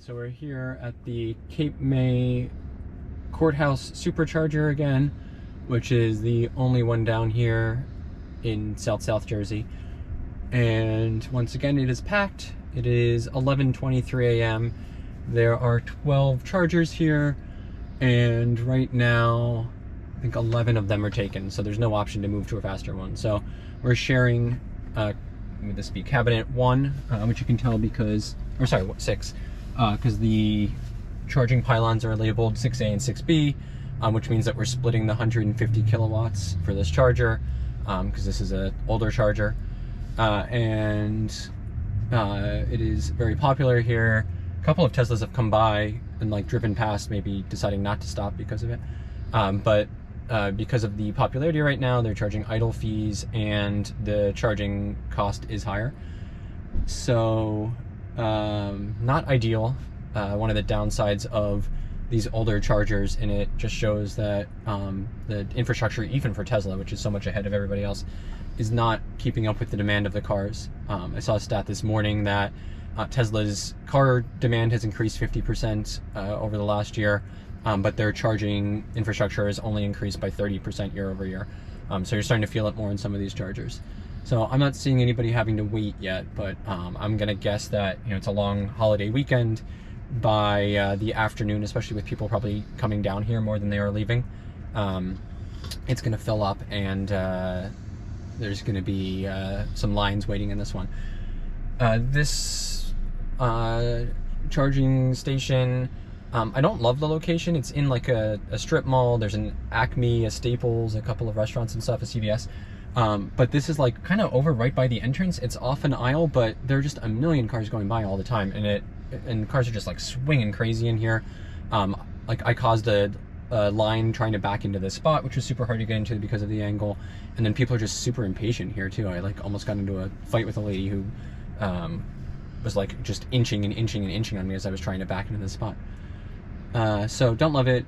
So we're here at the Cape May Courthouse Supercharger again, which is the only one down here in South Jersey. And once again, it is packed. It is 11:23 a.m. There are 12 chargers here, and right now, I think 11 of them are taken, so there's no option to move to a faster one. So we're sharing, would this be cabinet 1, which you can tell because, or sorry, 6, because the charging pylons are labeled 6A and 6B, which means that we're splitting the 150 kilowatts for this charger, because this is an older charger. It is very popular here. A couple of Teslas have come by and like driven past, maybe deciding not to stop because of it. But because of the popularity right now, they're charging idle fees and the charging cost is higher. So not ideal. One of the downsides of these older chargers, and it just shows that the infrastructure, even for Tesla, which is so much ahead of everybody else, is not keeping up with the demand of the cars. I saw a stat this morning that Tesla's car demand has increased 50% over the last year, but their charging infrastructure has only increased by 30% year over year. So you're starting to feel it more in some of these chargers. So I'm not seeing anybody having to wait yet, but I'm gonna guess that it's a long holiday weekend. By the afternoon, especially with people probably coming down here more than they are leaving, it's gonna fill up, and there's gonna be some lines waiting in this one. This charging station, I don't love the location. It's in like a strip mall. There's an Acme, a Staples, a couple of restaurants and stuff, a CVS. But this is like kind of over right by the entrance. It's off an aisle, but there are just a million cars going by all the time, and cars are just like swinging crazy in here. Like I caused a line trying to back into this spot, which was super hard to get into because of the angle. And then people are just super impatient here too. I like almost got into a fight with a lady who was like just inching and inching and inching on me as I was trying to back into this spot. So don't love it.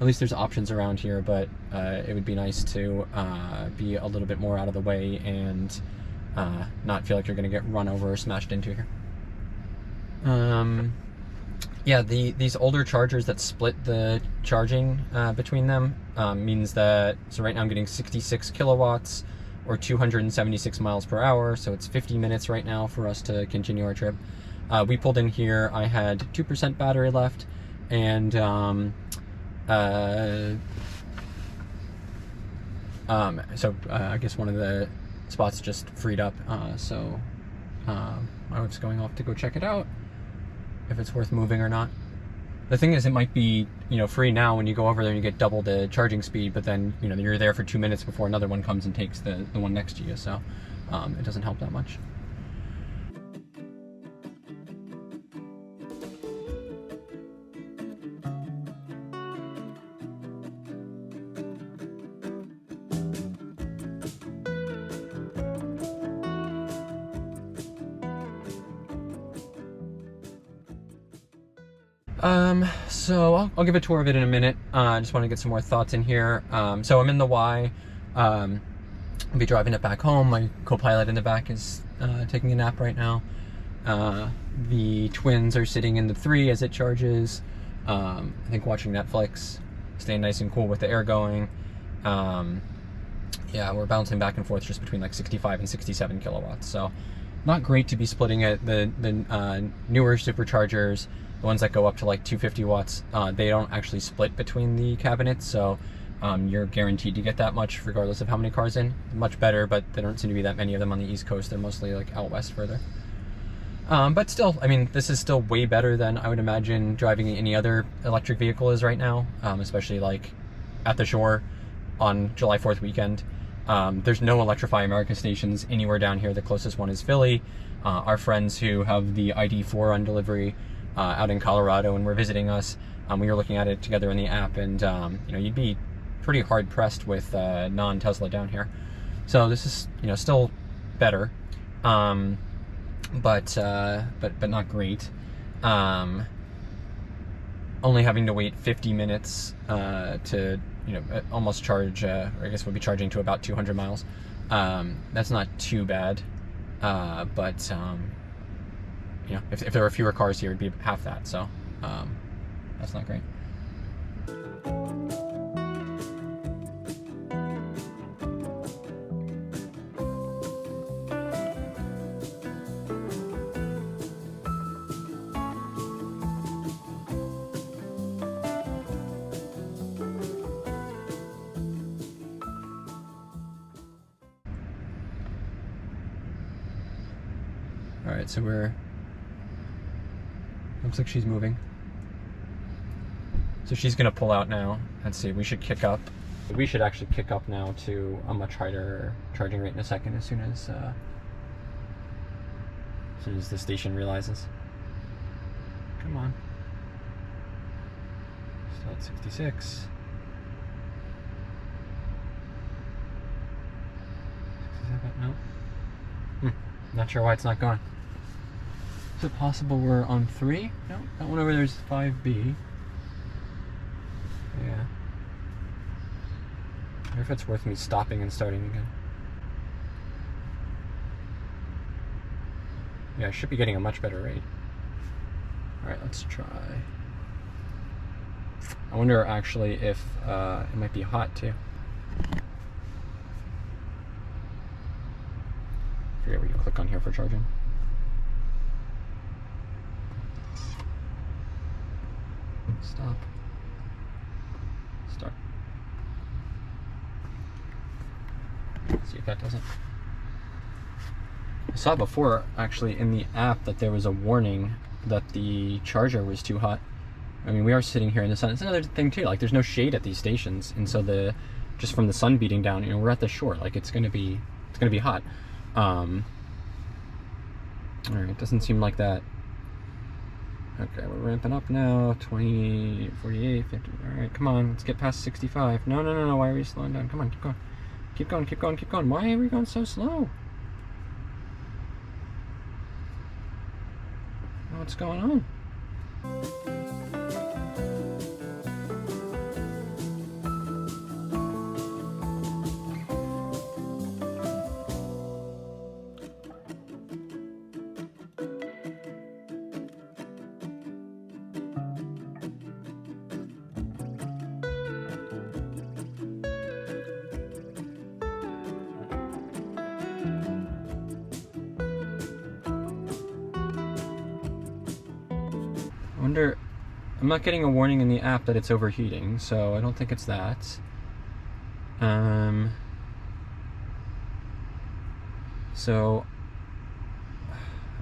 At least there's options around here, but it would be nice to be a little bit more out of the way and not feel like you're gonna get run over or smashed into here. Yeah, these older chargers that split the charging between them means that, so right now I'm getting 66 kilowatts or 276 miles per hour, so it's 50 minutes right now for us to continue our trip. We pulled in here, I had 2% battery left, and I guess one of the spots just freed up, so my wife's going off to go check it out, if it's worth moving or not. The thing is, it might be free now when you go over there and you get double the charging speed, but then you're there for 2 minutes before another one comes and takes the one next to you, so it doesn't help that much. So I'll give a tour of it in a minute. I just want to get some more thoughts in here. So I'm in the Y. I'll be driving it back home. My co-pilot in the back is taking a nap right now. The twins are sitting in the 3 as it charges. I think watching Netflix, staying nice and cool with the air going. Yeah, we're bouncing back and forth just between like 65 and 67 kilowatts. So not great to be splitting it. The newer superchargers, the ones that go up to like 250 watts, they don't actually split between the cabinets, so you're guaranteed to get that much regardless of how many cars in. Much better, but there don't seem to be that many of them on the East Coast. They're mostly like out west further. But still, I mean, this is still way better than I would imagine driving any other electric vehicle is right now, especially like at the shore on July 4th weekend. There's no Electrify America stations anywhere down here. The closest one is Philly. Our friends who have the ID4 on delivery out in Colorado and were visiting us, we were looking at it together in the app, and you'd be pretty hard pressed with non-Tesla down here. So this is still better, but not great. Only having to wait 50 minutes to almost charge, or I guess we'll be charging to about 200 miles. That's not too bad, but you know, if there were fewer cars here, it'd be half that. So that's not great. All right, so looks like she's moving. So she's gonna pull out now. Let's see, we should kick up. We should actually kick up now to a much higher charging rate in a second as soon as the station realizes. Come on. Still at 66. 67, no. Not sure why it's not going. Is it possible we're on 3? No, that one over there's 5B. Yeah. I wonder if it's worth me stopping and starting again. Yeah, I should be getting a much better rate. Alright, let's try. I wonder actually if it might be hot too. I forget where you click on here for charging. Stop. Start. Let's see if that does it. I saw before, actually, in the app that there was a warning that the charger was too hot. I mean, we are sitting here in the sun. It's another thing too, like there's no shade at these stations, and so just from the sun beating down, you know, we're at the shore. Like it's gonna be hot. All right, it doesn't seem like that. Okay, we're ramping up now. 20, 48, 50. All right, come on, let's get past 65. No. Why are we slowing down? Come on, keep going. Keep going, keep going, keep going. Why are we going so slow? What's going on? I wonder, I'm not getting a warning in the app that it's overheating, so I don't think it's that. So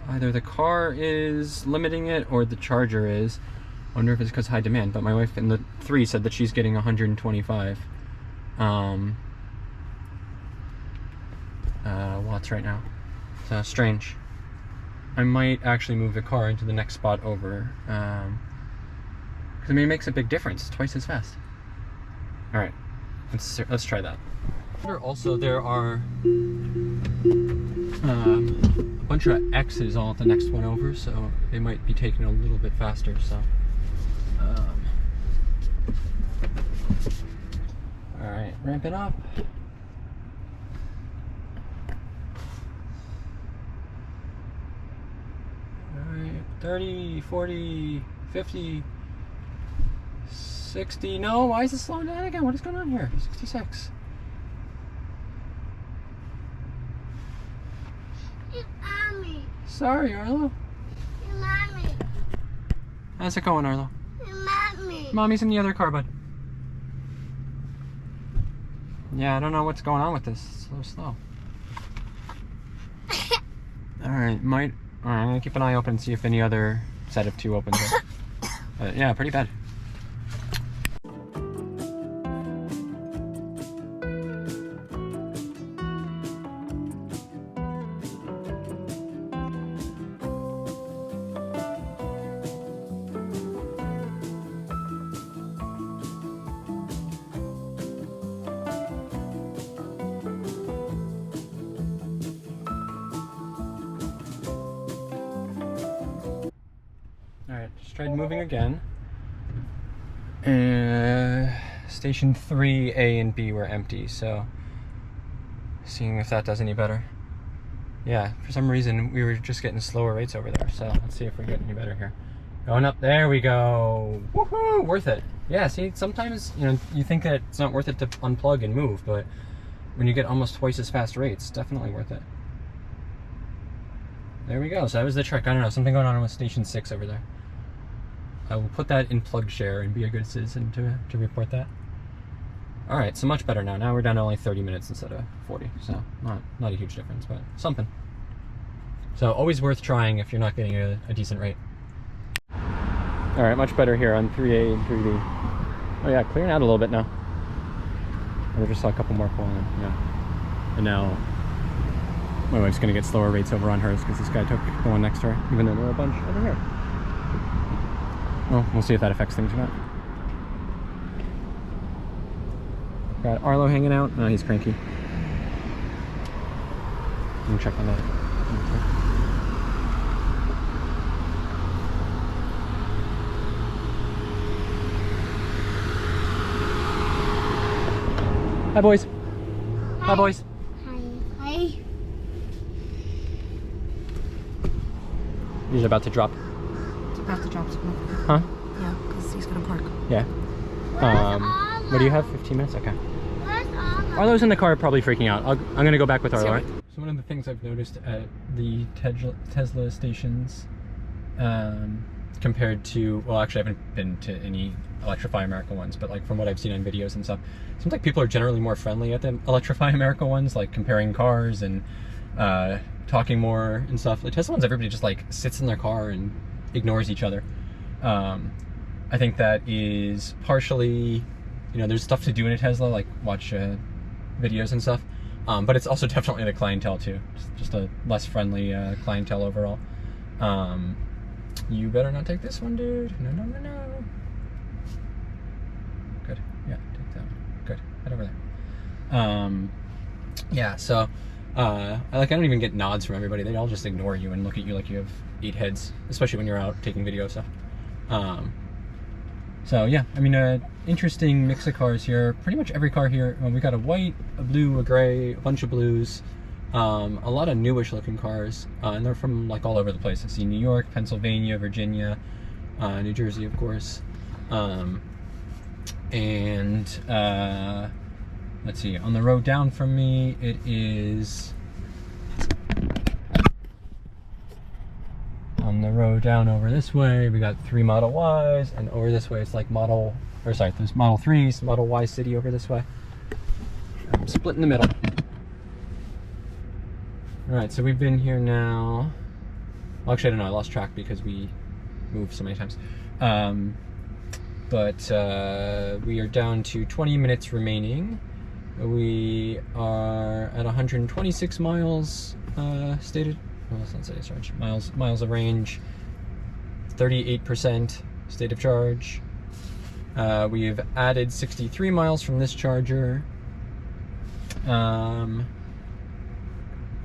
either the car is limiting it or the charger is. I wonder if it's because high demand, but my wife in the 3 said that she's getting 125 watts right now. So strange. I might actually move the car into the next spot over, because I mean it makes a big difference. It's twice as fast. All right, let's try that. Also, there are a bunch of X's all at the next one over, so they might be taking a little bit faster. So, all right, ramp it up. 30, 40, 50, 60. No, why is it slowing down again? What is going on here? 66. It's Mommy. Sorry, Arlo. It's Mommy. How's it going, Arlo? It's Mommy. Mommy's in the other car, bud. Yeah, I don't know what's going on with this. It's so slow. Alright, Alright, I'm gonna keep an eye open and see if any other set of 2 opens up. Yeah, pretty bad. Alright, just tried moving again. Station 3, A and B were empty, so seeing if that does any better. Yeah, for some reason we were just getting slower rates over there. So let's see if we get any better here. Going up, there we go. Woohoo, worth it. Yeah, see, sometimes, you know, you think that it's not worth it to unplug and move, but when you get almost twice as fast rates, definitely worth it. There we go. So that was the trick. I don't know, something going on with station 6 over there. I will put that in plug share and be a good citizen to report that. All right, so much better now. Now we're down to only 30 minutes instead of 40, so not a huge difference, but something. So always worth trying if you're not getting a decent rate. All right, much better here on 3A and 3B. Oh yeah, clearing out a little bit now. I just saw a couple more pulling in, yeah. And now my wife's gonna get slower rates over on hers because this guy took the one next to her, even though there were a bunch over here. Well, we'll see if that affects things or not. Got Arlo hanging out. No, he's cranky. Let me check on that. Hi, boys. Hi, boys. Hi. He's about to drop. It's about to drop something. Huh? Yeah, because he's gonna park. Yeah. What do you have? 15 minutes? Okay. Where's Arlo? Arlo's in the car, probably freaking out. I'm gonna go back with Arlo. Right? So one of the things I've noticed at the Tesla stations, compared to, well, actually I haven't been to any Electrify America ones, but like from what I've seen on videos and stuff, it seems like people are generally more friendly at the Electrify America ones, like comparing cars and talking more and stuff. The Tesla ones, everybody just like sits in their car and ignores each other. I think that is partially, you know, there's stuff to do in a Tesla, like watch videos and stuff, but it's also definitely the clientele too. Just a less friendly clientele overall. You better not take this one, dude. No, no, no, no. Good. Yeah, take that one. Good. Head over there. Yeah, so I don't even get nods from everybody. They all just ignore you and look at you like you have 8 heads, especially when you're out taking video stuff. So yeah, I mean, interesting mix of cars here. Pretty much every car here. We got a white, a blue, a gray, a bunch of blues. A lot of newish looking cars, and they're from like all over the place. I see New York, Pennsylvania, Virginia, New Jersey, of course. Let's see, on the road down from me, it is on the road down over this way, we got 3 Model Ys, and over this way it's like there's Model 3s, Model Y City over this way. I'm split in the middle. Alright, so we've been here now, well, actually I don't know, I lost track because we moved so many times. We are down to 20 minutes remaining. We are at 126 miles stated. Well, let's not say it's charge. Miles of range. 38% state of charge. We have added 63 miles from this charger.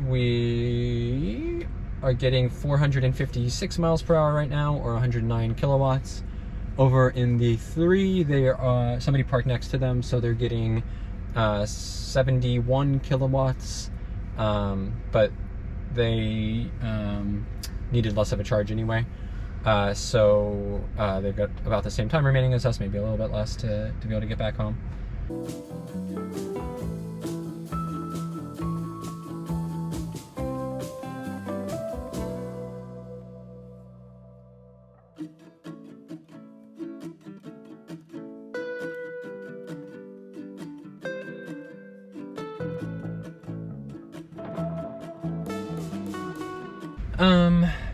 We are getting 456 miles per hour right now, or 109 kilowatts. Over in the 3, they are somebody parked next to them, so they're getting 71 kilowatts, but they needed less of a charge anyway. So they've got about the same time remaining as us, maybe a little bit less to be able to get back home.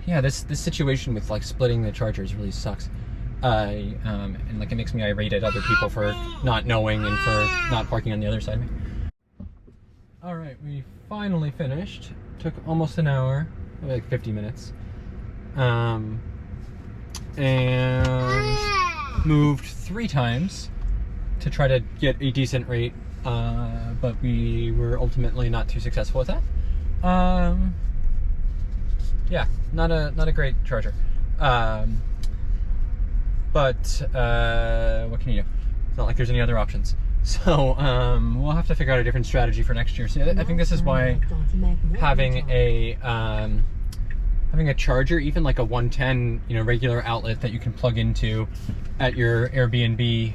Yeah, this situation with like splitting the chargers really sucks. And like it makes me irate at other people for not knowing and for not parking on the other side of me. All right, we finally finished. Took almost an hour, like 50 minutes. And moved 3 times to try to get a decent rate, but we were ultimately not too successful with that. Yeah, not a great charger. But what can you do? It's not like there's any other options. So we'll have to figure out a different strategy for next year. So I think this is why having a charger, even like a 110, regular outlet that you can plug into at your Airbnb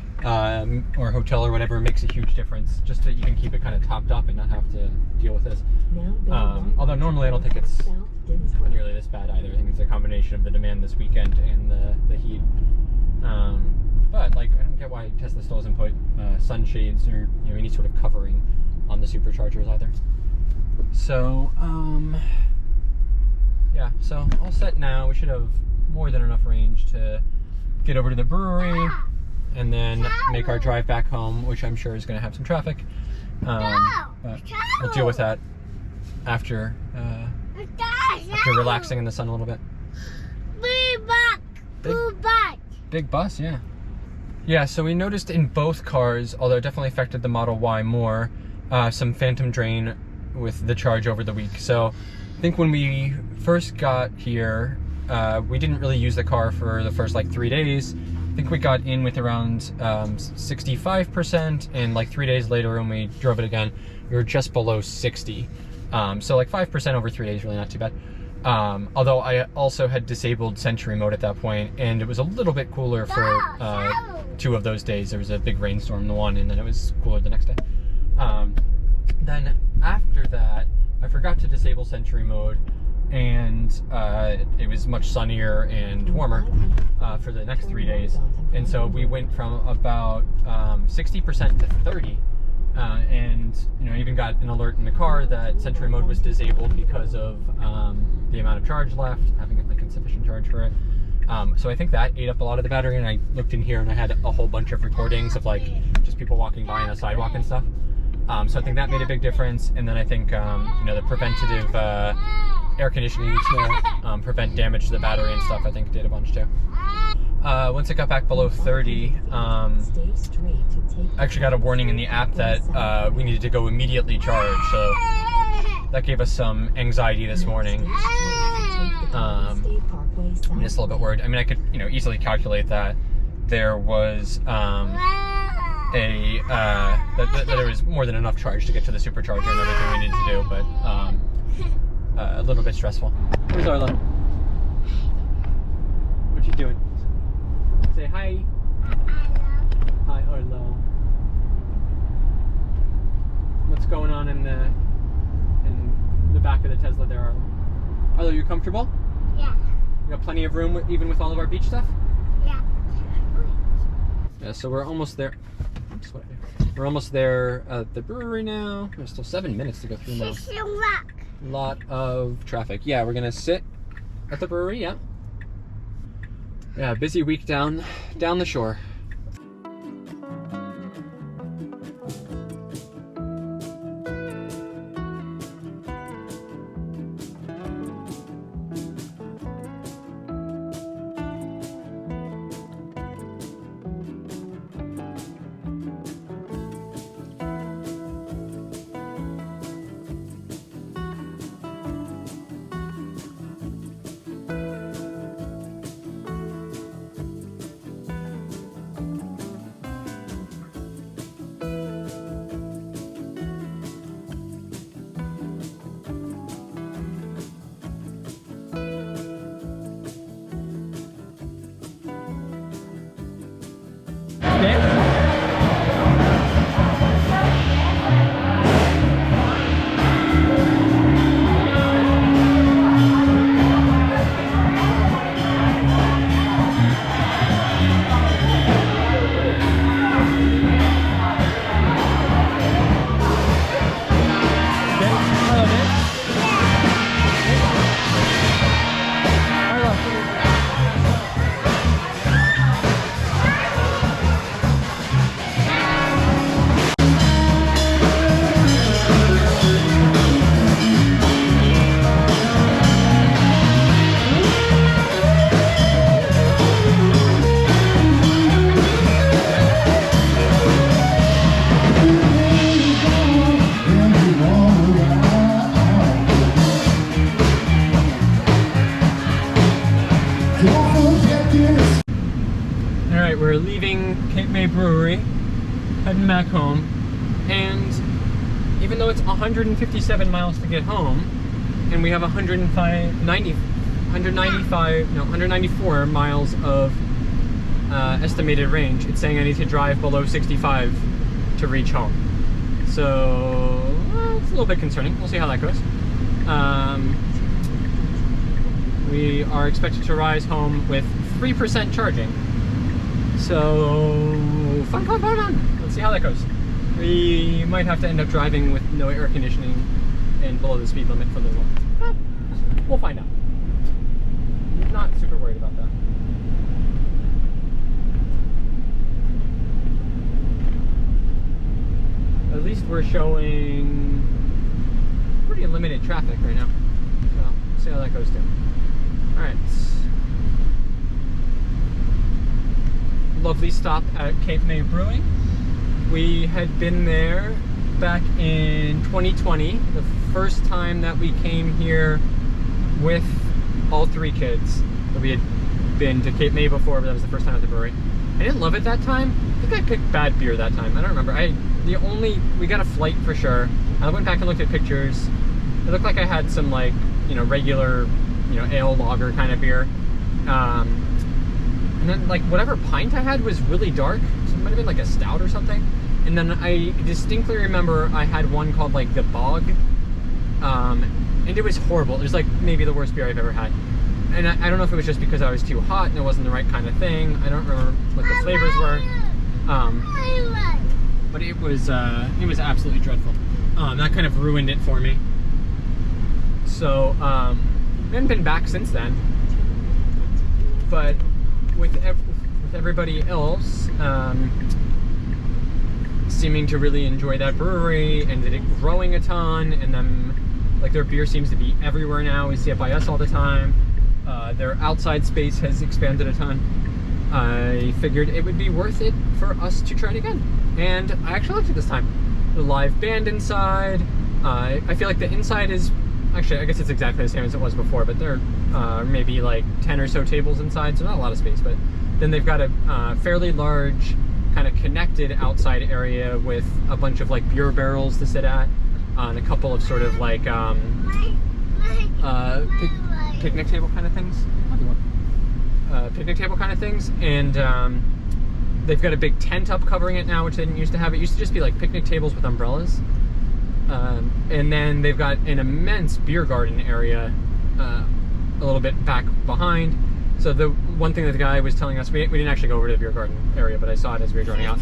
or hotel or whatever, makes a huge difference. Just so you can keep it kind of topped up and not have to deal with this. Although normally I don't think it's nearly this bad either. I think it's a combination of the demand this weekend and the heat. But like, I don't get why Tesla still doesn't put sunshades or any sort of covering on the superchargers either. So yeah, so all set now. We should have more than enough range to get over to the brewery and then make our drive back home, which I'm sure is going to have some traffic. But we'll deal with that after relaxing in the sun a little bit. Big bus, yeah. Yeah, so we noticed in both cars, although it definitely affected the Model Y more, some phantom drain with the charge over the week. So I think when we first got here, we didn't really use the car for the first like 3 days. I think we got in with around 65%, and like 3 days later when we drove it again, we were just below 60. So like 5% over 3 days, really not too bad. Although I also had disabled Sentry mode at that point, and it was a little bit cooler for 2 of those days. There was a big rainstorm the one, and then it was cooler the next day. Then after that, I forgot to disable Sentry mode, and it was much sunnier and warmer for the next 3 days. And so we went from about 60% to 30%. And I even got an alert in the car that Sentry mode was disabled because of the amount of charge left, having like insufficient charge for it. So I think that ate up a lot of the battery, and I looked in here and I had a whole bunch of recordings of like just people walking by on a sidewalk and stuff. So I think that made a big difference. And then I think the preventative air conditioning to prevent damage to the battery and stuff, I think did a bunch too. Once it got back below 30, I actually got a warning in the app that we needed to go immediately charge, so that gave us some anxiety this morning. I'm just a little bit worried. I mean, I could easily calculate that there was that there was more than enough charge to get to the supercharger and everything we needed to do, but a little bit stressful. Where's Arlo? What you doing? Say hi. Hi, Arlo. What's going on in the back of the Tesla there, Arlo? Arlo, you comfortable? Yeah. You got plenty of room, even with all of our beach stuff? Yeah. Yeah, so we're almost there. We're almost there at the brewery now. There's still 7 minutes to go through now. Lot of traffic. Yeah, we're gonna sit at the brewery, yeah. Yeah, busy week down the shore. heading back home, and even though it's 157 miles to get home, and we have 194 miles of estimated range, it's saying I need to drive below 65 to reach home. So it's a little bit concerning. We'll see how that goes. We are expected to rise home with 3% charging. So fun. Let's see how that goes. We might have to end up driving with no air conditioning and below the speed limit for a little while. We'll find out. Not super worried about that. At least we're showing pretty limited traffic right now. So we'll see how that goes too. Alright. Lovely stop at Cape May Brewing. We had been there back in 2020, the first time that we came here with all 3 kids. We had been to Cape May before, but that was the first time at the brewery. I didn't love it that time. I think I picked bad beer that time. I don't remember. We got a flight for sure. I went back and looked at pictures. It looked like I had some like, regular, ale lager kind of beer. And then like whatever pint I had was really dark. So it might have been like a stout or something. And then I distinctly remember I had one called like the Bog. And it was horrible. It was like maybe the worst beer I've ever had. And I don't know if it was just because I was too hot and it wasn't the right kind of thing. I don't remember what the flavors were. But it was absolutely dreadful. That kind of ruined it for me. So we haven't been back since then. But with everybody else seeming to really enjoy that brewery and it growing a ton, and then like their beer seems to be everywhere now. We see it by us all the time. Their outside space has expanded a ton. I figured it would be worth it for us to try it again. And I actually liked it this time. The live band inside. I feel like the inside is, actually I guess it's exactly the same as it was before, but there are maybe like 10 or so tables inside, so not a lot of space, but then they've got a fairly large kind of connected outside area with a bunch of like beer barrels to sit at, and a couple of sort of like picnic table kind of things. Picnic table kind of things, and they've got a big tent up covering it now, which they didn't used to have. It used to just be like picnic tables with umbrellas. And then they've got an immense beer garden area a little bit back behind. So the one thing that the guy was telling us, we didn't actually go over to the beer garden area, but I saw it as we were driving out.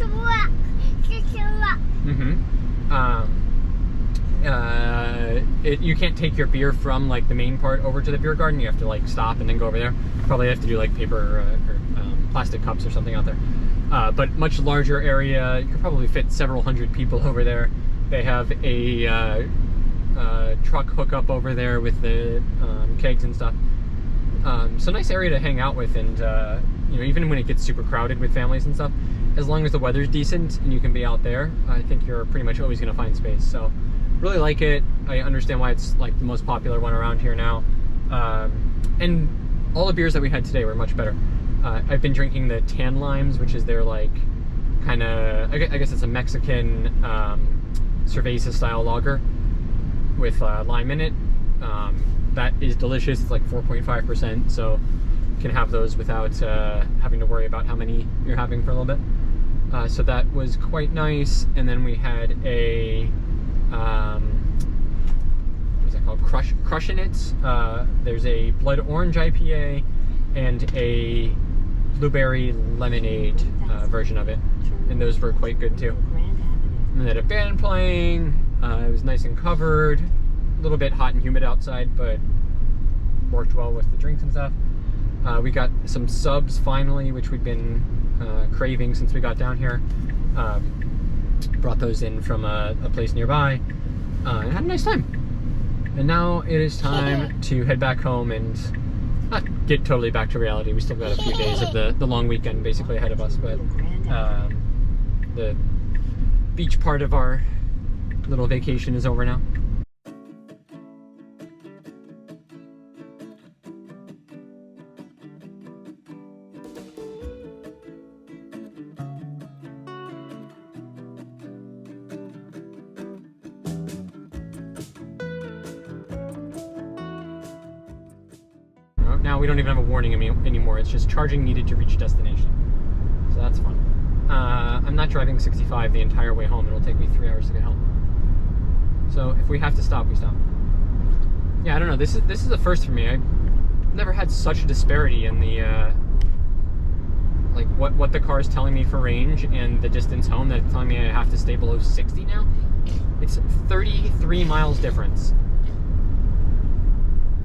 You can't take your beer from like the main part over to the beer garden. You have to like stop and then go over there. Probably have to do like paper or plastic cups or something out there. But much larger area. You could probably fit several hundred people over there. They have a truck hookup over there with the kegs and stuff. So nice area to hang out with, and even when it gets super crowded with families and stuff, as long as the weather's decent and you can be out there, I think you're pretty much always going to find space. So really like it. I understand why it's like the most popular one around here now. And all the beers that we had today were much better. I've been drinking the Tan Limes, which is their like kind of, I guess it's a Mexican cerveza style lager with lime in it. That is delicious. It's like 4.5%, so you can have those without having to worry about how many you're having for a little bit. So that was quite nice. And then we had a what's that called? Crushing It. There's a blood orange IPA and a blueberry lemonade version of it, and those were quite good too. And they had a band playing. It was nice and covered. A little bit hot and humid outside, but worked well with the drinks and stuff. We got some subs finally, which we'd been craving since we got down here. Brought those in from a place nearby, and had a nice time. And now it is time to head back home and not get totally back to reality. We still got a few days of the long weekend basically ahead of us, but the beach part of our little vacation is over now. now we don't even have a warning anymore. It's just charging needed to reach destination. So that's fun. I'm not driving 65 the entire way home. It'll take me 3 hours to get home. So if we have to stop, we stop. Yeah, I don't know. This is the first for me. I've never had such a disparity in the like what the car is telling me for range and the distance home that it's telling me I have to stay below 60 now. It's 33 miles difference.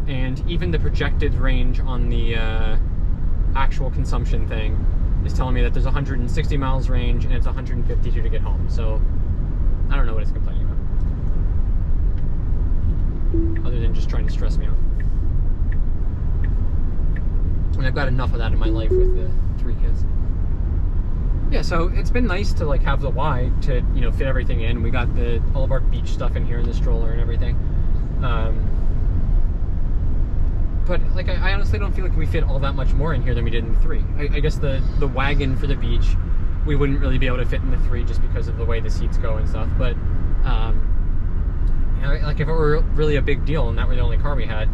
And even the projected range on the actual consumption thing is telling me that there's 160 miles range and it's 152 to get home. So I don't know what it's complaining about, other than just trying to stress me out. And I've got enough of that in my life with the 3 kids. Yeah, so it's been nice to like have the Y to, you know, fit everything in. We got all of our beach stuff in here in the stroller and everything. But like I honestly don't feel like we fit all that much more in here than we did in the 3. I guess the wagon for the beach, we wouldn't really be able to fit in the 3 just because of the way the seats go and stuff. But you know, like if it were really a big deal and that were the only car we had,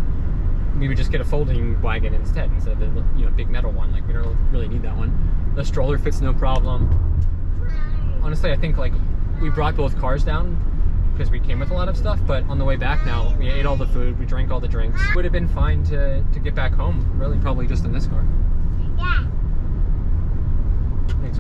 we would just get a folding wagon instead of the, you know, big metal one. Like we don't really need that one. The stroller fits no problem. Honestly, I think like we brought both cars down because we came with a lot of stuff, but on the way back now, we ate all the food, we drank all the drinks. Would have been fine to get back home, really probably just in this car. Yeah. Thanks.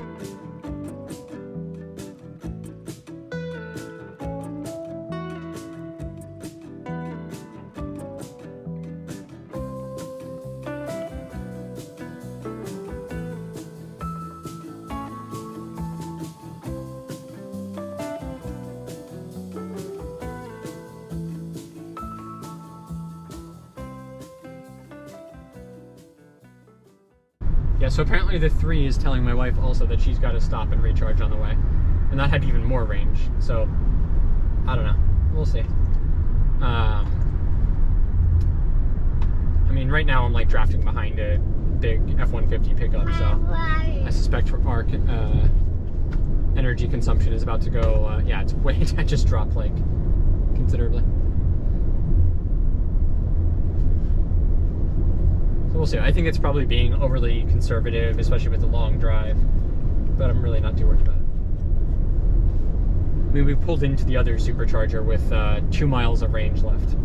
Yeah, so apparently the 3 is telling my wife also that she's got to stop and recharge on the way. And that had even more range, so I don't know. We'll see. I mean, right now I'm like drafting behind a big F-150 pickup, so I suspect our energy consumption is about to go, yeah, it's way, I just dropped like considerably. We'll see. I think it's probably being overly conservative, especially with the long drive, but I'm really not too worried about it. I mean, we pulled into the other supercharger with 2 miles of range left.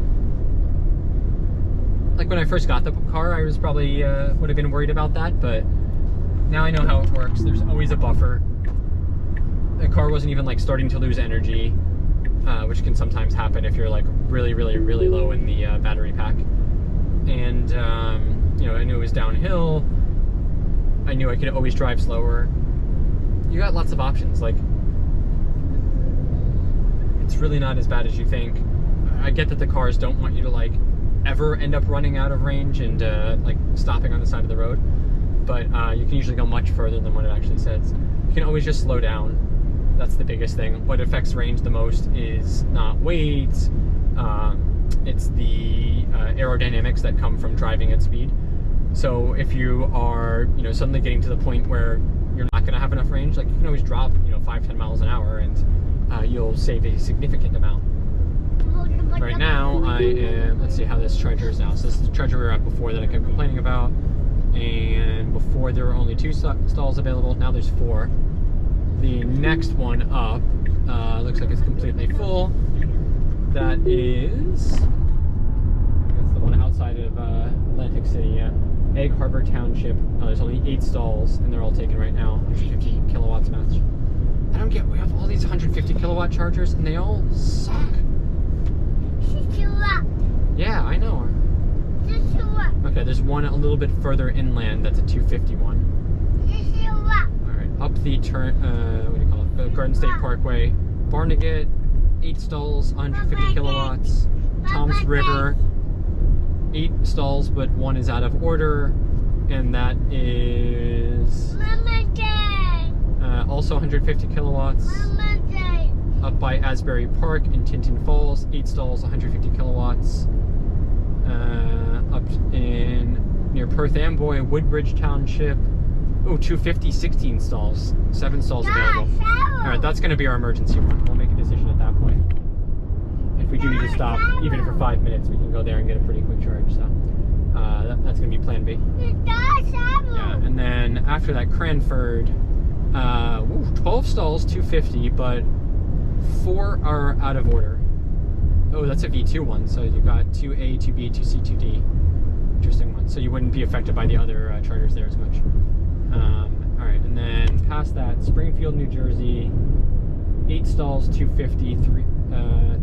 Like when I first got the car, I was probably would have been worried about that, but now I know how it works. There's always a buffer. The car wasn't even like starting to lose energy, which can sometimes happen if you're like really low in the battery pack. And you know, I knew it was downhill. I knew I could always drive slower. You got lots of options. Like, it's really not as bad as you think. I get that the cars don't want you to like ever end up running out of range and like stopping on the side of the road, but you can usually go much further than what it actually says. You can always just slow down. That's the biggest thing. What affects range the most is not weight. It's the aerodynamics that come from driving at speed. So if you are, you know, suddenly getting to the point where you're not going to have enough range, like you can always drop, you know, 5-10 miles an hour and you'll save a significant amount. Right now I am, let's see how this charger is now. So this is the charger we were at before that I kept complaining about, and before there were only 2 stalls available. Now there's 4. The next one up looks like it's completely full. That is, that's the one outside of Atlantic City, yeah. Egg Harbor Township. There's only 8 stalls, and they're all taken right now. 150 kilowatts match. I don't get, we have all these 150 kilowatt chargers, and they all suck. Yeah, I know. Okay, there's one a little bit further inland that's a 250 one. Alright, up the what do you call it? Garden State Parkway. Barnegat, 8 stalls, 150 kilowatts. Tom's River, 8 stalls, but 1 is out of order, and that is also 150 kilowatts. Up by Asbury Park in Tinton Falls, 8 stalls, 150 kilowatts. Up in near Perth Amboy, Woodbridge Township, oh, 250, 16 stalls, 7 stalls available. All right, that's going to be our emergency one. We'll make a decision at that point. If we do need to stop, even for 5 minutes, we can go there and get a pretty quick charge. So that's going to be plenty. can be. It does, Yeah, and then after that, Cranford, 12 stalls, 250, but 4 are out of order. Oh, that's a V2 one, so you got 2A, 2B, 2C, 2D. Interesting one. So you wouldn't be affected by the other charters there as much. All right, and then past that, Springfield, New Jersey, 8 stalls, 250,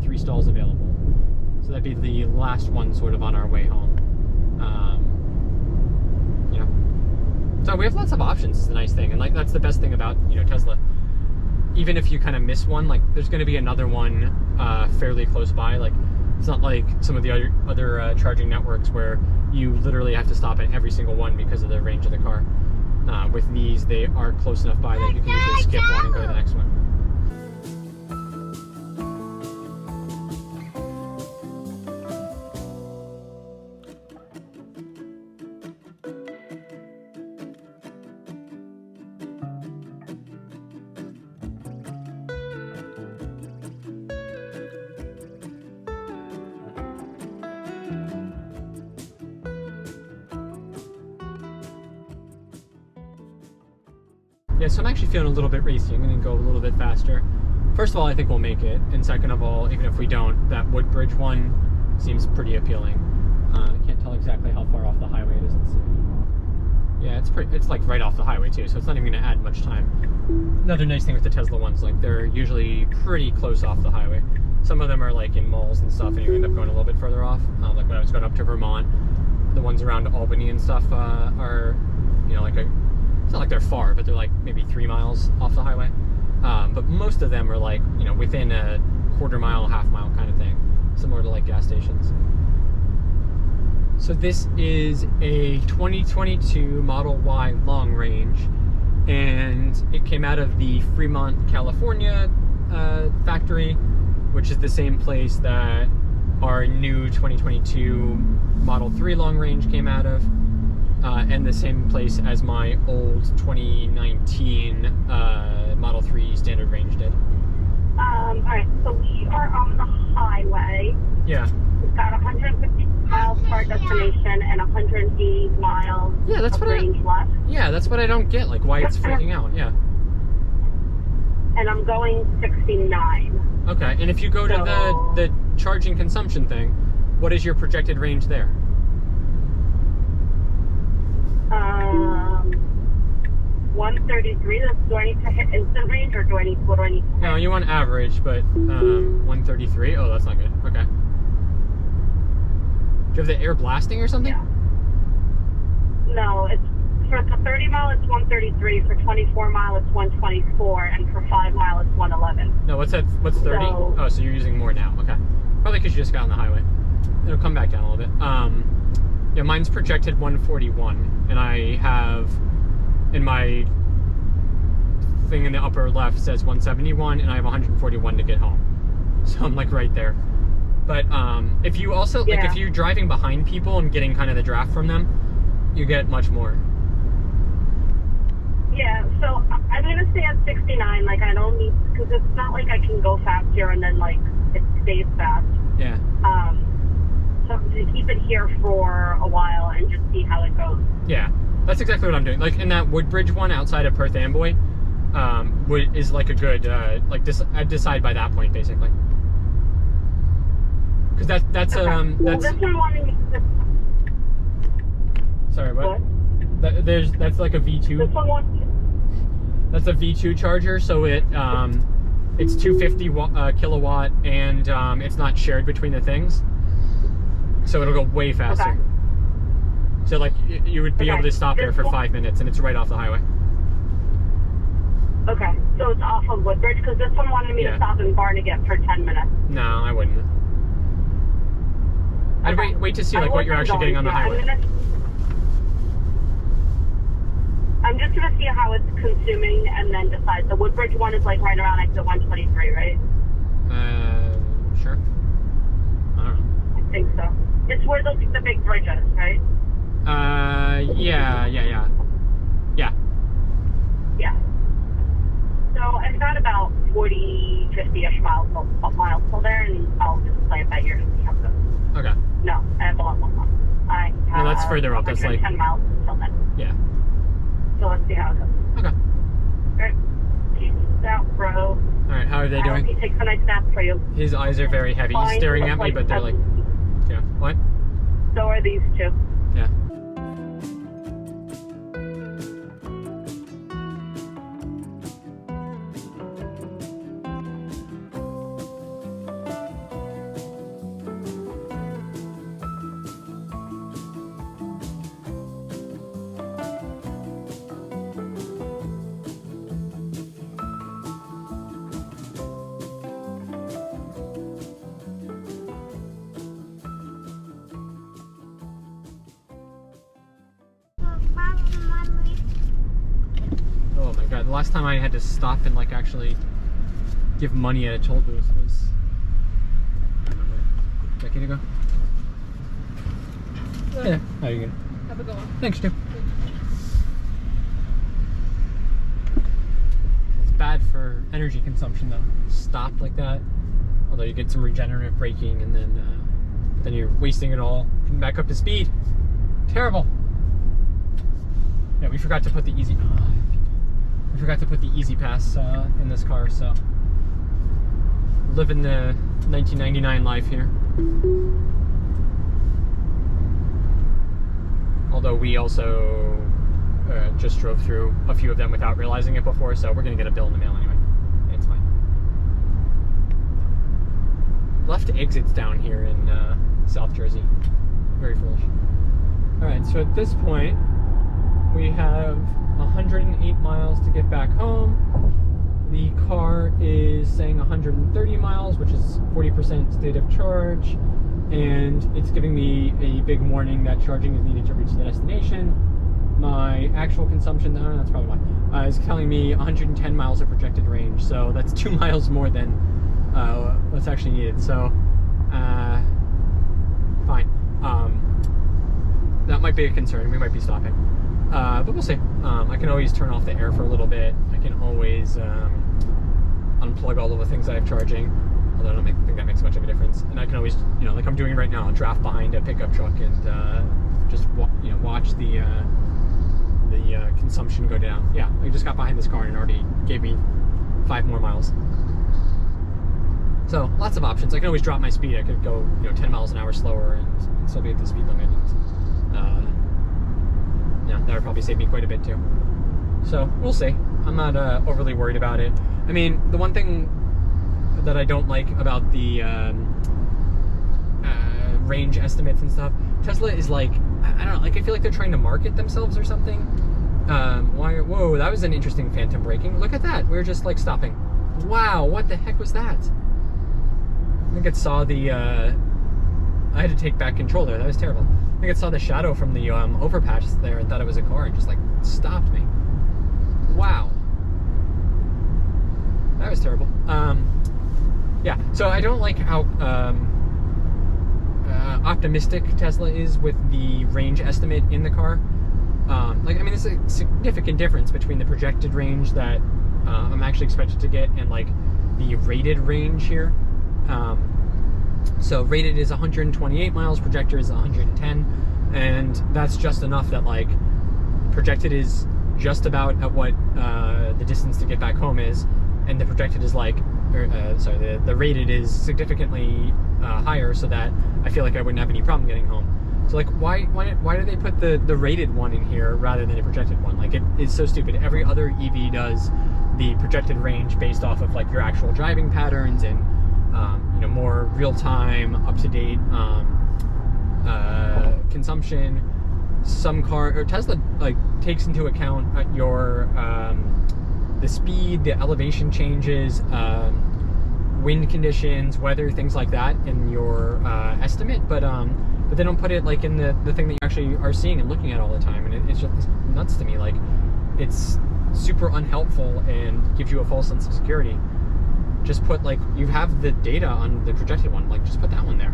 3 stalls available. So that'd be the last one sort of on our way home. You know, so we have lots of options. It's a nice thing, and like that's the best thing about Tesla. Even if you kind of miss one, like there's going to be another one fairly close by. Like it's not like some of the other charging networks where you literally have to stop at every single one because of the range of the car. With these, they are close enough by that you can usually skip one and go to the next one. Yeah, so I'm actually feeling a little bit racy. I'm going to go a little bit faster. First of all, I think we'll make it. And second of all, even if we don't, that Woodbridge one seems pretty appealing. I can't tell exactly how far off the highway it is. Let's see. Yeah, it's like right off the highway too, so it's not even going to add much time. Another nice thing with the Tesla ones, like they're usually pretty close off the highway. Some of them are like in malls and stuff, and you end up going a little bit further off. Like when I was going up to Vermont, the ones around Albany and stuff are, like it's not like they're far, but they're like maybe 3 miles off the highway. But most of them are like, within a quarter mile, half mile kind of thing, similar to like gas stations. So this is a 2022 Model Y long range, and it came out of the Fremont, California factory, which is the same place that our new 2022 Model 3 long range came out of. And the same place as my old 2019 Model 3 standard range did. Alright, so we are on the highway. Yeah. We've got 150 miles to our destination and 180 miles of range left. Yeah, that's what I don't get, like why it's freaking out, yeah. And I'm going 69. Okay, and if you go to the charging consumption thing, what is your projected range there? 133. Do I need to hit instant range, or what do I need to hit? No, you want average, but 133. Oh, that's not good. Okay. Do you have the air blasting or something? Yeah. No, it's for the 30 mile it's 133. For 24 mile it's 124, and for 5 mile it's 111. No, what's that? What's 30? So, oh, so you're using more now. Okay. Probably because you just got on the highway. It'll come back down a little bit. Yeah, mine's projected 141, and I have in my thing in the upper left says 171, and I have 141 to get home. So I'm like right there. But if you also like if you're driving behind people and getting kind of the draft from them, you get much more. Yeah, so I'm gonna stay at 69. Like I don't need, because it's not like I can go fast here and then like it stays fast. Yeah. So to keep it here for a while and just see how it goes. Yeah, that's exactly what I'm doing. Like in that Woodbridge one outside of Perth Amboy, is like a good I decide by that point basically. Because that's well, this one wanted me to... Sorry, what? That's like a V2. This one wants... That's a V2 charger, so it's 250 kilowatt, and it's not shared between the things, so it'll go way faster. Okay. So like you would be able to stop there for 5 minutes, and it's right off the highway. Okay, so it's off of Woodbridge, because this one wanted me to stop in Barnegat for 10 minutes. No, I wouldn't. I'd wait to see like what you're actually getting on the highway. I'm just gonna see how it's consuming and then decide. The Woodbridge one is like right around exit 123, right? Sure. I don't know. I think so. It's where the big bridge is, right? Yeah. Yeah. So I've got about 40, 50-ish miles till there, and I'll just play it by ear to see how it goes. Okay. No, I have a lot more. No, that's further up. That's like 10 miles until then. yeah. So let's see how it goes. Okay. Alright. Peace out, bro. All right. How are they I hope doing? he takes a nice nap for you. His eyes are very heavy. He's Fine, staring look at me, like but they're like, yeah. What? So are these two. Yeah. Oh my god, the last time I had to stop and like actually give money at a toll booth was, I don't remember, a decade ago. Yeah, how are you going? Have a good one. Thanks, Stu. It's bad for energy consumption though. Stop like that. Although you get some regenerative braking and then you're wasting it all. Getting back up to speed. Terrible. Yeah, we forgot to put the We forgot to put the EasyPass in this car, so living the 1999 life here. Although we also just drove through a few of them without realizing it before, so we're gonna get a bill in the mail anyway. It's fine. Left exits down here in South Jersey. Very foolish. All right, so at this point, we have 108 miles to get back home. The car is saying 130 miles, which is 40% state of charge, and it's giving me a big warning that charging is needed to reach the destination. My actual consumption, that's probably why, is telling me 110 miles of projected range, so that's 2 miles more than what's actually needed, so fine. That might be a concern. We might be stopping. But we'll see. I can always turn off the air for a little bit. I can always unplug all of the things I have charging, although I don't think that makes much of a difference. And I can always, like I'm doing right now, draft behind a pickup truck and just watch the consumption go down. Yeah, I just got behind this car and it already gave me 5 more miles. So lots of options. I can always drop my speed. I could go 10 miles an hour slower and still be at the speed limit. Yeah, that would probably save me quite a bit too. So we'll see. I'm not overly worried about it. I mean, the one thing that I don't like about the range estimates and stuff, Tesla is like, I don't know, like I feel like they're trying to market themselves or something. Whoa, that was an interesting phantom braking. Look at that. We were just like stopping. Wow, what the heck was that? I think it saw the, I had to take back control there. That was terrible. I think it saw the shadow from the overpass there and thought it was a car and just like stopped me. Wow. That was terrible. Yeah, so I don't like how optimistic Tesla is with the range estimate in the car. There's a significant difference between the projected range that I'm actually expected to get and like the rated range here. So rated is 128 miles, projected is 110, and that's just enough that like projected is just about at what the distance to get back home is, and the projected is like, the rated is significantly higher, so that I feel like I wouldn't have any problem getting home. So like, why do they put the rated one in here rather than a projected one? Like, it is so stupid. Every other EV does the projected range based off of like your actual driving patterns and more real-time, up-to-date consumption. Some Tesla like takes into account your the speed, the elevation changes, wind conditions, weather, things like that in your estimate, but they don't put it like in the thing that you actually are seeing and looking at all the time, and it's just nuts to me. Like, it's super unhelpful and gives you a false sense of security. Just put, like, you have the data on the projected one, like, just put that one there.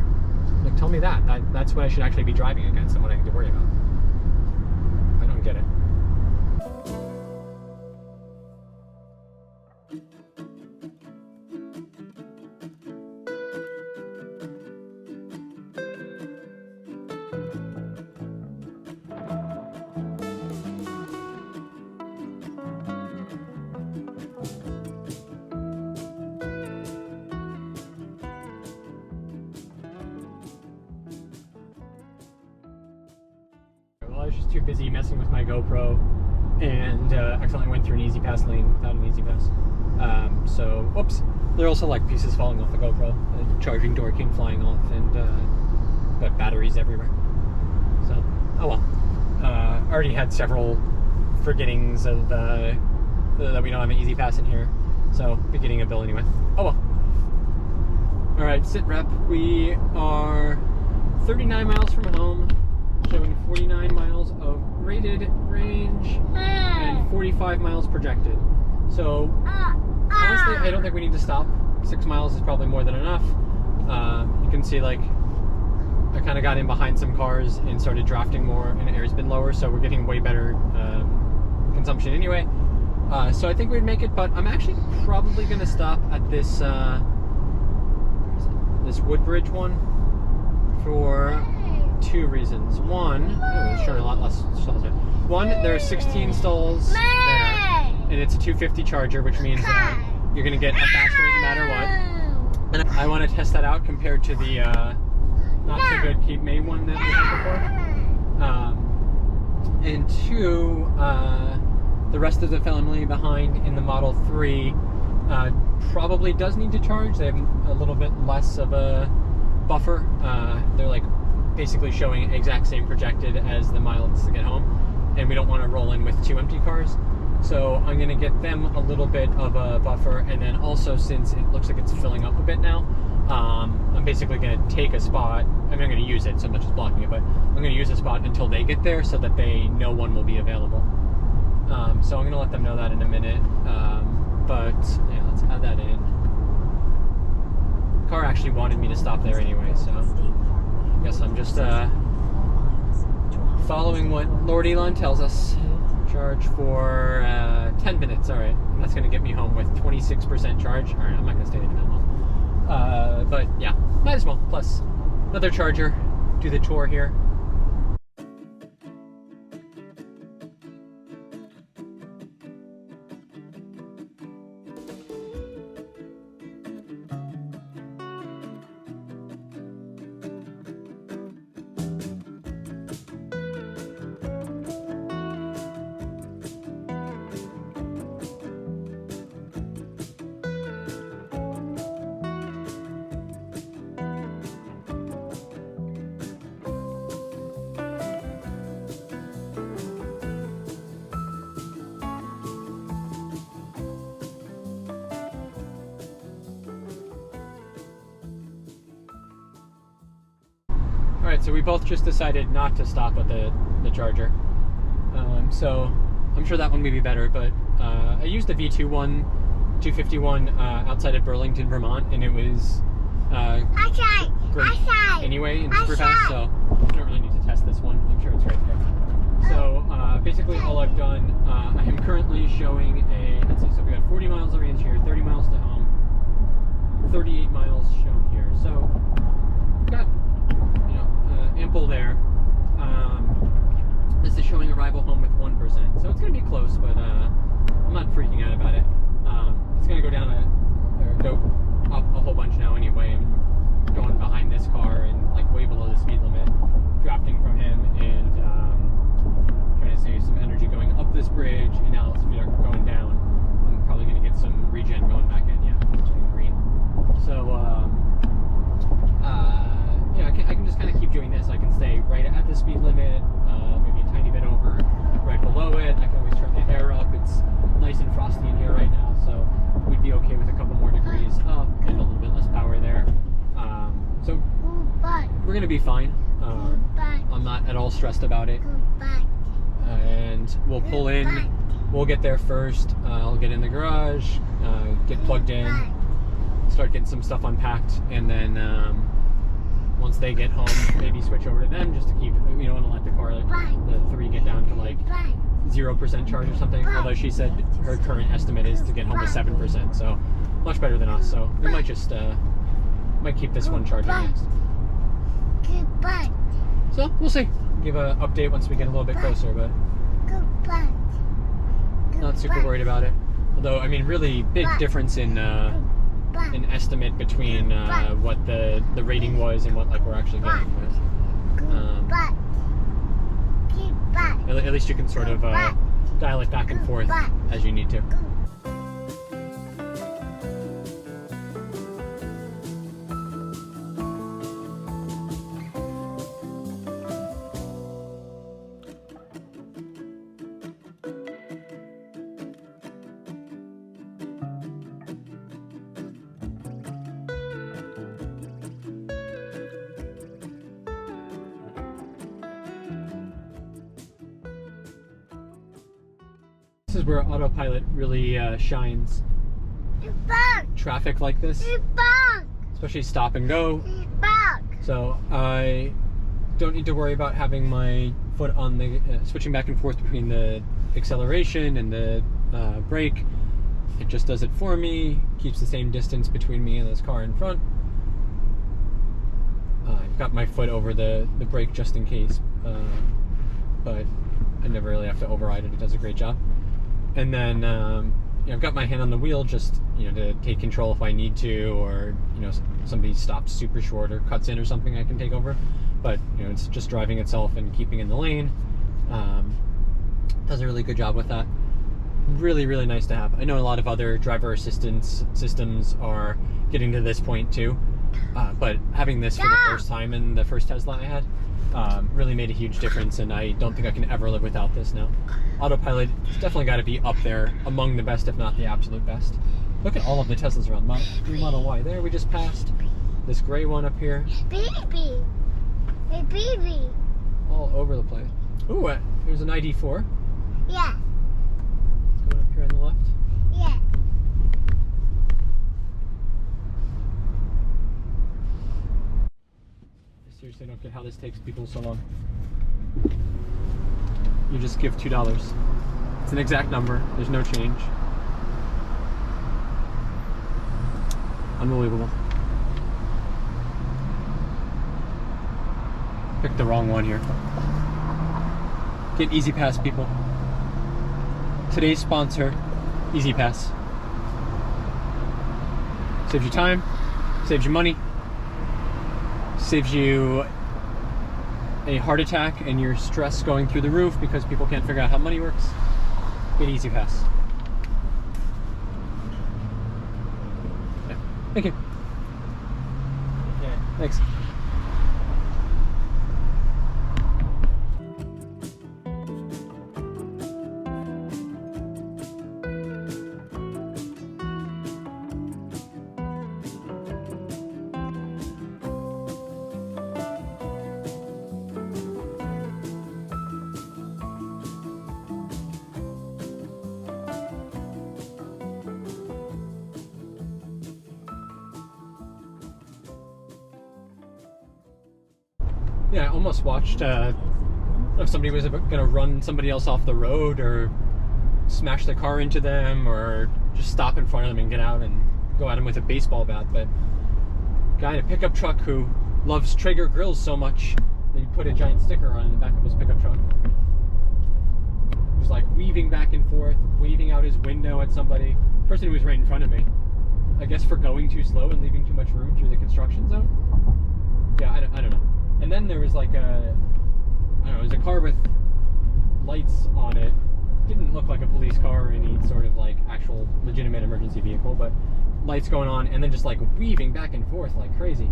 Like, tell me that's what I should actually be driving against and what I need to worry about. I don't get it. I was just too busy messing with my GoPro and accidentally went through an EasyPass lane without an EasyPass. So, whoops. There are also like pieces falling off the GoPro. The charging door came flying off and got batteries everywhere. So, oh well. I already had several forgettings of that we don't have an EasyPass in here. So, be getting a bill anyway. Oh well. Alright, sit rep. We are 39 miles from home, showing 49 miles of rated range and 45 miles projected. So, honestly, I don't think we need to stop. 6 miles is probably more than enough. You can see, like, I kind of got in behind some cars and started drafting more, and air's been lower, so we're getting way better consumption anyway. So I think we'd make it, but I'm actually probably going to stop at this this Woodbridge one for 2 reasons. One, it's showing a lot less stalls there. One, there are 16 stalls there, and it's a 250 charger, which means you're going to get a fast rate no matter what. And I want to test that out compared to the not so good Cape May one that we had before. And 2, the rest of the family behind in the Model 3 probably does need to charge. They have a little bit less of a buffer. They're like basically showing exact same projected as the miles to get home, and we don't want to roll in with 2 empty cars. So I'm going to get them a little bit of a buffer, and then also, since it looks like it's filling up a bit now, I'm basically going to take a spot. I mean, I'm going to use it, so I'm not just blocking it, but I'm going to use a spot until they get there so that they know one will be available. So I'm going to let them know that in a minute. But yeah, let's add that in. The car actually wanted me to stop there anyway, so I guess I'm just following what Lord Elon tells us. Charge for 10 minutes, alright. And that's going to get me home with 26% charge. Alright, I'm not going to stay there that long. But yeah, might as well. Plus, another charger. Do the tour here. Alright, so we both just decided not to stop at the charger. So I'm sure that one may be better, but I used the V2 one, 251 outside of Burlington, Vermont, and it was great anyway in Supercharging, so I don't really need to test this one. I'm sure it's right there. So basically all I've done, I am currently showing a, let's see, so we got 40 miles of range here, 30 miles to home, 38 miles shown here. So got ample there. This is showing arrival home with 1%, so it's going to be close, but I'm not freaking out about it. It's going to go down or go up a whole bunch now anyway. I'm going behind this car and like way below the speed limit, drafting from him, and trying to save some energy going up this bridge, and now as we are going down, I'm probably going to get some regen going back in. Yeah, it's turning green. So yeah, I can just kind of keep doing this. I can stay right at the speed limit, maybe a tiny bit over, right below it. I can always turn the air up. It's nice and frosty in here right now, so we'd be okay with a couple more degrees up and a little bit less power there. So we're going to be fine. I'm not at all stressed about it. And we'll pull in. We'll get there first. I'll get in the garage, get plugged in, start getting some stuff unpacked, and then once they get home, maybe switch over to them just to keep, we don't want to let the car, the 3 get down to like 0% charge or something, although she said her current estimate is to get home with 7%, so much better than us. So we might just, might keep this one charging next. So we'll see. Give an update once we get a little bit closer, but not super worried about it. Although, I mean, really big difference in an estimate between what the rating was and what like we're actually getting with. least you can sort of dial it back and forth as you need to. This is where autopilot really shines. Traffic like this, especially stop and go. So I don't need to worry about having my foot on the switching back and forth between the acceleration and the brake. It just does it for me, keeps the same distance between me and this car in front. I've got my foot over the brake just in case, but I never really have to override it. It does a great job. And then I've got my hand on the wheel just to take control if I need to, or somebody stops super short or cuts in or something, I can take over. But it's just driving itself and keeping in the lane. Does a really good job with that. Really, really nice to have. I know a lot of other driver assistance systems are getting to this point too, but having this for the first time in the first Tesla I had really made a huge difference, and I don't think I can ever live without this now. Autopilot has definitely got to be up there among the best, if not the absolute best. Look at all of the Teslas around. Model Y there, we just passed. This gray one up here. Baby. Hey, baby. All over the place. Ooh, here's an ID4. Yeah. Going up here on the left. Yeah. I seriously don't get how this takes people so long. You just give $2. It's an exact number. There's no change. Unbelievable. Picked the wrong one here. Get EasyPass, people. Today's sponsor, EasyPass. Saves you time, saves you money, saves you a heart attack and your stress going through the roof because people can't figure out how money works. Get EasyPass. Yeah. Thank you. Yeah. Thanks. Yeah, I almost watched if somebody was going to run somebody else off the road or smash the car into them or just stop in front of them and get out and go at them with a baseball bat. But a guy in a pickup truck who loves Traeger grills so much that he put a giant sticker on in the back of his pickup truck. He was like weaving back and forth, waving out his window at somebody. The person who was right in front of me. I guess for going too slow and leaving too much room through the construction zone. Yeah, I don't know. And then there was like it was a car with lights on it. Didn't look like a police car or any sort of like actual legitimate emergency vehicle, but lights going on and then just like weaving back and forth like crazy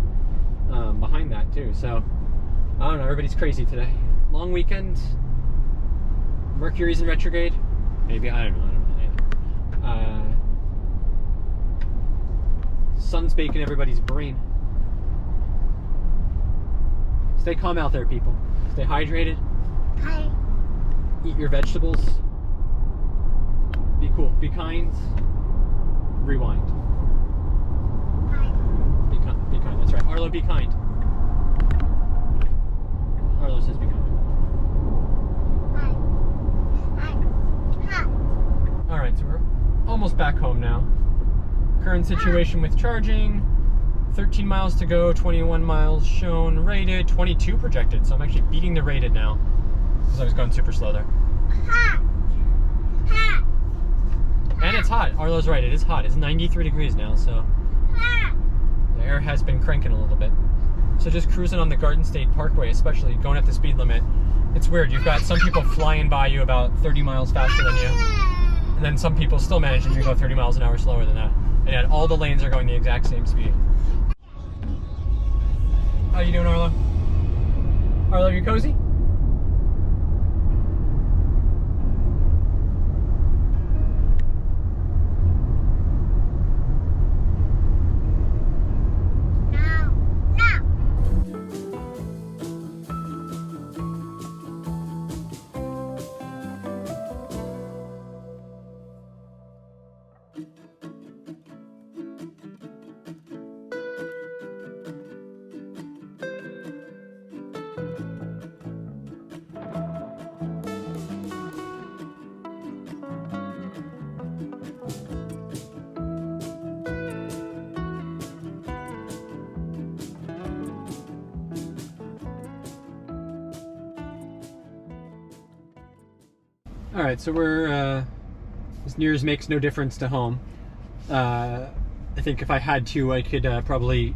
behind that too. So I don't know, everybody's crazy today. Long weekend, Mercury's in retrograde. Maybe, I don't know. Sun's baking everybody's brain. Stay calm out there, people. Stay hydrated. Hi. Eat your vegetables. Be cool. Be kind. Rewind. Hi. Be kind. Be kind. That's right. Arlo, be kind. Arlo says be kind. Hi. Hi. All right, so we're almost back home now. Current situation with charging. 13 miles to go, 21 miles shown, rated, 22 projected. So I'm actually beating the rated now because I was going super slow there. Hot. Hot. And it's hot. Arlo's right, it is hot. It's 93 degrees now, so Hot. the air has been cranking a little bit. So just cruising on the Garden State Parkway, especially going at the speed limit. It's weird. You've got some people flying by you about 30 miles faster than you, and then some people still managing to go 30 miles an hour slower than that. And yet all the lanes are going the exact same speed. How you doing, Arlo? Arlo, you cozy? All right, so we're this nears makes no difference to home. I think if I had to, I could probably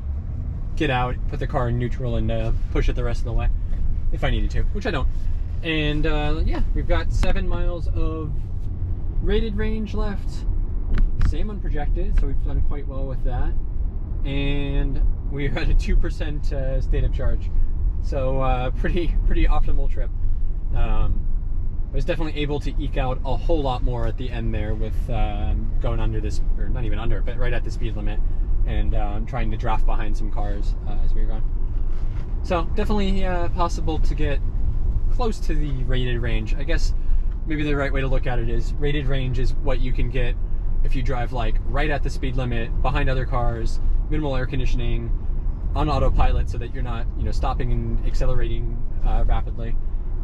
get out, put the car in neutral, and push it the rest of the way if I needed to, which I don't. And yeah, we've got 7 miles of rated range left. Same unprojected, so we've done quite well with that. And we're at a 2% state of charge, so pretty optimal trip. I was definitely able to eke out a whole lot more at the end there with going under this, or not even under, but right at the speed limit, and trying to draft behind some cars as we were going. So definitely possible to get close to the rated range. I guess maybe the right way to look at it is rated range is what you can get if you drive like right at the speed limit, behind other cars, minimal air conditioning, on autopilot, so that you're not, you know, stopping and accelerating rapidly.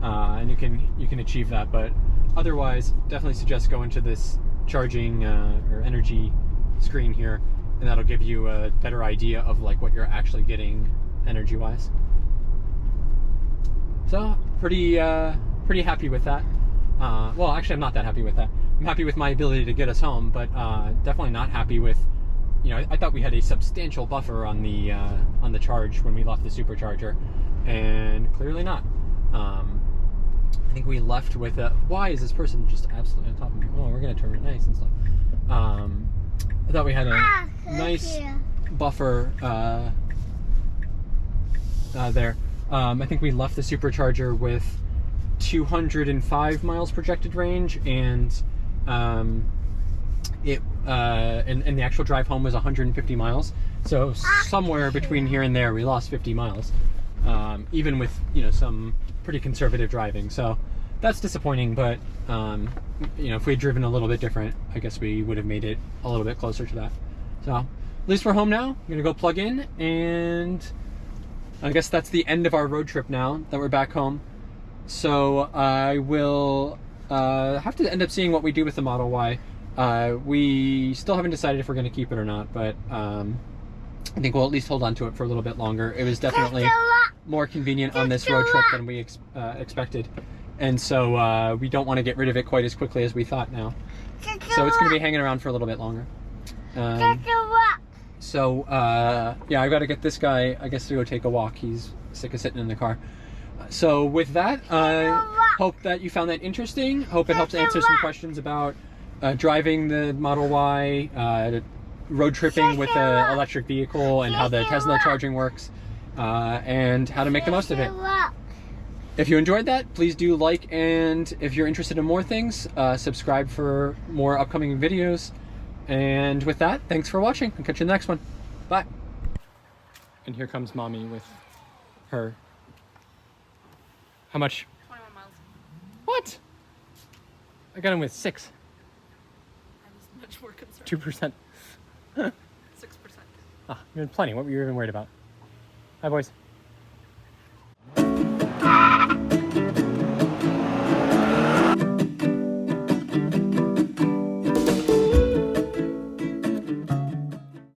And you can achieve that, but otherwise definitely suggest going to this charging or energy screen here, and that'll give you a better idea of like what you're actually getting energy wise. So pretty happy with that. Well, actually I'm not that happy with that. I'm happy with my ability to get us home, but definitely not happy with, you know, I thought we had a substantial buffer on the charge when we left the supercharger, and clearly not. I think we left with a, why is this person just absolutely on top of me? Oh, we're gonna turn it nice and slow. I thought we had a nice buffer there. I think we left the supercharger with 205 miles projected range, and the actual drive home was 150 miles. So somewhere between here and there, we lost 50 miles, even with, you know, some pretty conservative driving. So that's disappointing, but you know, if we had driven a little bit different, I guess we would have made it a little bit closer to that. So at least we're home now. I'm gonna go plug in, and I guess that's the end of our road trip now that we're back home. So I will have to end up seeing what we do with the Model Y. We still haven't decided if we're going to keep it or not, but I think we'll at least hold on to it for a little bit longer. It was definitely more convenient on this road trip than we expected, and so we don't want to get rid of it quite as quickly as we thought now. So it's going to be hanging around for a little bit longer. So yeah, I've got to get this guy, I guess, to go take a walk. He's sick of sitting in the car. So with that, hope that you found that interesting. Hope it helps answer some questions about driving the Model Y, road tripping with an electric vehicle, and how the Tesla charging works, and how to make the most of it. If you enjoyed that, please do like, and if you're interested in more things, subscribe for more upcoming videos. And with that, thanks for watching. I'll catch you in the next one. Bye. And here comes Mommy with her. How much? 21 miles. What? I got him with 6. I was much more concerned. 2%. 6%. Ah, you're in plenty. What were you even worried about? Hi, boys.